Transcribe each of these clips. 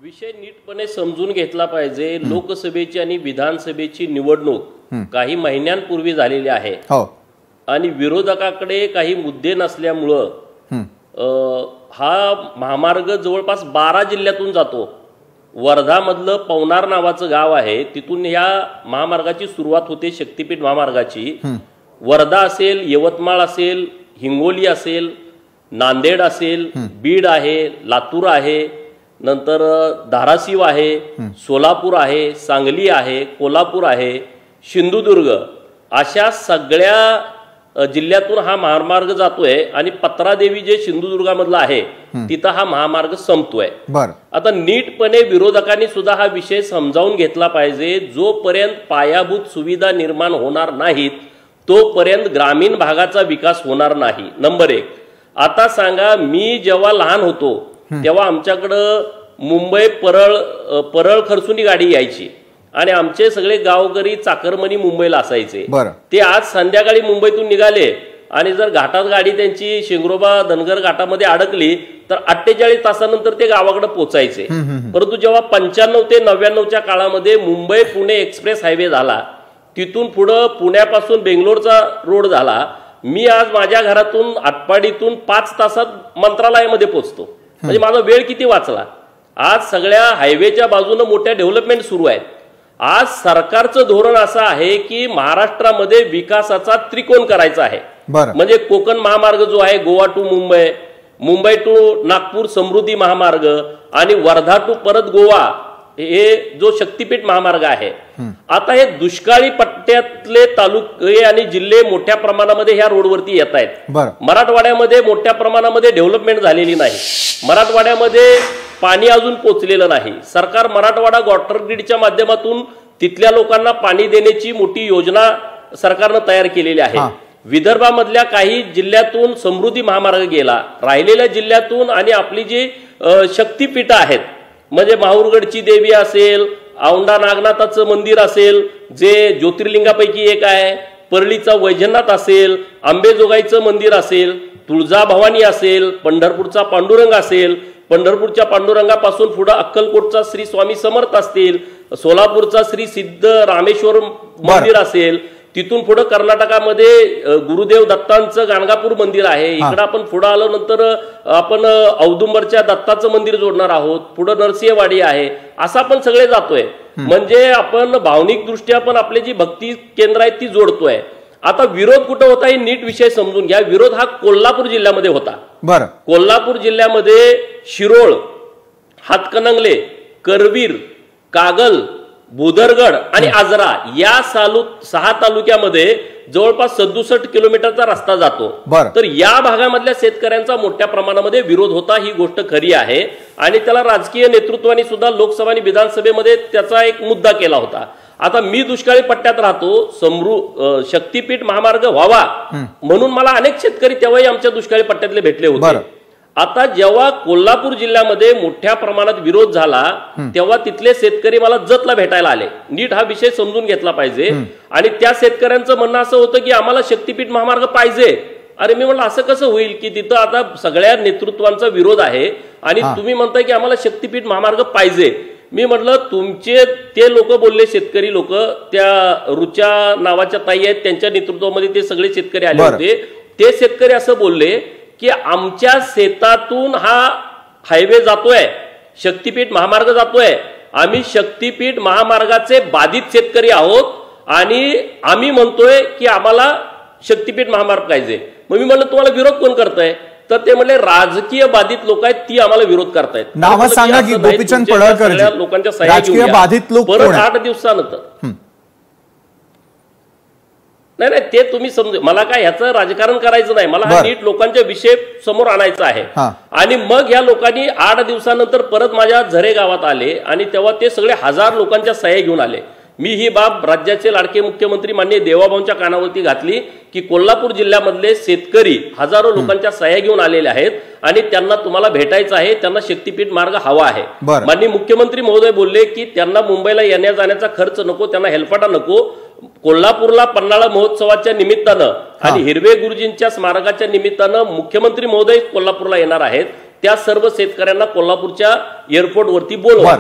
विषय नीटपणे समजून घेतला पाहिजे। लोकसभेची आणि विधानसभेची निवडणूक काही महिन्यांपूर्वी झालेली आहे आणि विरोधकाकडे काही मुद्दे नसल्यामुळं हा महामार्ग जवळपास 12 जिल्ह्यातून जातो। वर्धा मधलं पवनार नावाचं गाव आहे, तिथून या महामार्गाची सुरुवात होते, शक्तीपीठ महामार्गाची। वर्धा असेल, यवतमाळ असेल, हिंगोली असेल, नांदेड असेल, बीड आहे, लातूर आहे, नंतर धाराशिव आहे, सोलापूर आहे, सांगली आहे, कोल्हापूर आहे, सिंधुदुर्ग, अशा सगळ्या जिल्ह्यातून हा महामार्ग जातोय आणि पत्रादेवी जे सिंधुदुर्गामधला आहे तिथं हा महामार्ग संपतोय। आता नीटपणे विरोधकांनी सुद्धा हा विषय समजावून घेतला पाहिजे। जोपर्यंत पायाभूत सुविधा निर्माण होणार नाहीत तोपर्यंत ग्रामीण भागाचा विकास होणार नाही। नंबर 1, आता सांगा, मी जेव्हा लहान होतो तेव्हा आमच्याकडं मुंबई परळ खरसुंडी गाडी यायची आणि आमचे सगळे गावकरी चाकरमनी मुंबईला असायचे। ते आज संध्याकाळी मुंबईतून निघाले आणि जर घाटात गाडी त्यांची शिंगरोबा धनगर घाटामध्ये अडकली तर 48 तासानंतर ते गावाकडे पोचायचे। परंतु जेव्हा 95 ते 99च्या काळामध्ये मुंबई पुणे एक्सप्रेस हायवे झाला, तिथून पुढे पुण्यापासून बेंगलोरचा रोड झाला, मी आज माझ्या घरातून आटपाडीतून 5 तासात मंत्रालयामध्ये पोहोचतो। म्हणजे माझा वेळ किती वाचला। आज सगळ्या हायवेच्या बाजूने मोठ्या डेव्हलपमेंट सुरू आहेत। आज सरकारचं धोरण असं आहे की महाराष्ट्रामध्ये विकासाचा त्रिकोण करायचा आहे। म्हणजे कोकण महामार्ग जो आहे, गोवा टू मुंबई, मुंबई टू नागपूर समृद्धी महामार्ग आणि वर्धा टू परत गोवा, हे जो शक्तीपीठ महामार्ग आहे। आता हे दुष्काळी पट्ट्यातले तालुके आणि जिल्हे मोठ्या प्रमाणामध्ये ह्या रोडवरती येत आहेत। मराठवाड्यामध्ये मोठ्या प्रमाणामध्ये डेव्हलपमेंट झालेली नाही, मराठवाड्यामध्ये पाणी अजून पोचलेलं नाही। सरकार मराठवाडा वॉटर ग्रीडच्या माध्यमातून तिथल्या लोकांना पाणी देण्याची मोठी योजना सरकारनं तयार केलेली आहे। विदर्भामधल्या काही जिल्ह्यातून समृद्धी महामार्ग गेला, राहिलेल्या जिल्ह्यातून आणि आपली जी शक्तीपीठ आहेत, म्हणजे माहूरगडची देवी असेल, औंढा नागनाथाचं मंदिर असेल जे ज्योतिर्लिंगापैकी एक आहे, परळीचा वैजनाथ असेल, अंबेजोगाईचं मंदिर असेल, तुळजाभवानी असेल, पंढरपूरचा पांडुरंग असेल, पंढरपूरच्या पांडुरंगापासून पुढे अक्कलकोटचा श्री स्वामी समर्थ असतील, सोलापूरचा श्री सिद्ध रामेश्वर मंदिर असेल, तिथून पुढे कर्नाटकामध्ये गुरुदेव दत्तांचं गाणगापूर मंदिर आहे। इकडे आपण पुढे आलो नंतर आपण औदुंबरच्या दत्ताचं मंदिर जोडणार आहोत, पुढे नरसिंहवाडी आहे, असं आपण सगळे जातोय। म्हणजे आपण भावनिक दृष्ट्या पण आपली जी भक्ती केंद्र आहेत ती जोडतोय। आता विरोध कुठं होता हे नीट विषय समजून घ्या। विरोध हा कोल्हापूर जिल्ह्यामध्ये होता। कोल्हापूर जिल्ह्यामध्ये शिरोळ, हातकणंगले, करवीर, कागल, भुदरगड आणि आजरा या 6 तालुक्यामध्ये जवळपास 67 किलोमीटरचा रस्ता जातो। तर या भागामधल्या शेतकऱ्यांचा मोठ्या प्रमाणामध्ये विरोध होता, ही गोष्ट खरी आहे आणि त्याला राजकीय नेतृत्वाने सुद्धा लोकसभा आणि विधानसभेमध्ये त्याचा एक मुद्दा केला होता। आता मी दुष्काळी पट्ट्यात राहतो, शक्तीपीठ महामार्ग व्हावा म्हणून मला अनेक शेतकरी तेव्हाही आमच्या दुष्काळी पट्ट्यातले भेटले होते। आता जेव्हा कोल्हापूर जिल्ह्यामध्ये मोठ्या प्रमाणात विरोध झाला तेव्हा तिथले शेतकरी मला जतला भेटायला आले। नीट हा विषय समजून घेतला पाहिजे आणि त्या शेतकऱ्यांचं म्हणणं असं होतं की आम्हाला शक्तीपीठ महामार्ग पाहिजे। अरे मी म्हणलं असं कसं होईल की तिथं आता सगळ्या नेतृत्वांचा विरोध आहे आणि तुम्ही म्हणताय की आम्हाला शक्तीपीठ महामार्ग पाहिजे। मी म्हटलं तुमचे ते लोक बोलले, शेतकरी लोक, त्या रुचा नावाच्या ताई आहेत त्यांच्या नेतृत्वामध्ये ते सगळे शेतकरी आले होते। ते शेतकरी असं बोलले की आमच्या शेतातून हा हायवे जातोय, शक्तीपीठ महामार्ग जातोय, आम्ही शक्तीपीठ महामार्गाचे बाधित शेतकरी आहोत आणि आम्ही म्हणतोय की आम्हाला शक्तीपीठ महामार्ग पाहिजे। मग मी म्हणलं तुम्हाला विरोध कोण करतंय? तर ते म्हणले राजकीय बाधित लोक आहेत ती आम्हाला विरोध करतायत। नाव सांगा की गोपीचंद पडळकर लोकांच्या सह्या बाधित लोक परत 8 दिवसानंतर नाही ते तुम्ही समजू, मला काय ह्याचं राजकारण करायचं नाही, मला हा नीट लोकांच्या विषय समोर आणायचा आहे। आणि मग ह्या लोकांनी 8 दिवसानंतर परत माझ्या झरे गावात आले आणि तेव्हा ते सगळे 1000 लोकांच्या सह्या घेऊन आले। मी ही बाब राज्याचे लाडके मुख्यमंत्री माननीय देवाभाऊंच्या कानावरती घातली की कोल्हापूर जिल्ह्यामधले शेतकरी हजारो लोकांच्या सह्या घेऊन आलेले आहेत आणि त्यांना तुम्हाला भेटायचं आहे, त्यांना शक्तीपीठ मार्ग हवा आहे। माननीय मुख्यमंत्री महोदय बोलले की त्यांना मुंबईला येण्या जाण्याचा खर्च नको, त्यांना हेलपाटा नको, कोल्हापूरला पन्हाळा महोत्सवाच्या निमित्तानं आणि हिरवे गुरुजींच्या स्मारकाच्या निमित्तानं मुख्यमंत्री महोदय कोल्हापूरला येणार आहेत, त्या सर्व शेतकऱ्यांना कोल्हापूरच्या एअरपोर्टवरती बोलवा.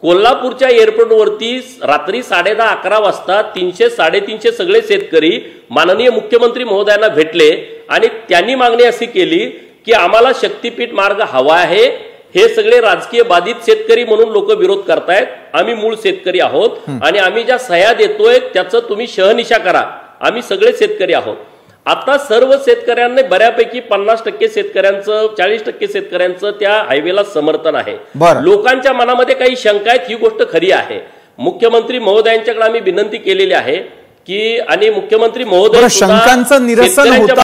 कोल्हापूरच्या एअरपोर्टवरती रात्री 10:30-11 वाजता 300-350 सगळे शेतकरी माननीय मुख्यमंत्री महोदयांना भेटले आणि त्यांनी मागणी अशी केली की आम्हाला शक्तीपीठ मार्ग हवा आहे. हे सगळे राजकीय बाधित शेतकरी म्हणून लोक विरोध करतायत. आम्ही मूळ शेतकरी आहोत आणि आम्ही ज्या सह्या देतोय त्याचं तुम्ही शहनिशा करा. आम्ही सगळे शेतकरी आहोत. आता सर्व शेतकऱ्यांनी बऱ्यापैकी 50% शेतकऱ्यांचं 40% शेतकऱ्यांचं त्या हायवेला समर्थन आहे. लोकांच्या मनामध्ये काही शंका आहेत, ही गोष्ट खरी आहे. मुख्यमंत्री महोदयांच्याकडे आम्ही विनंती केलेली आहे की आणि मुख्यमंत्री महोदय शंकांचं निरसन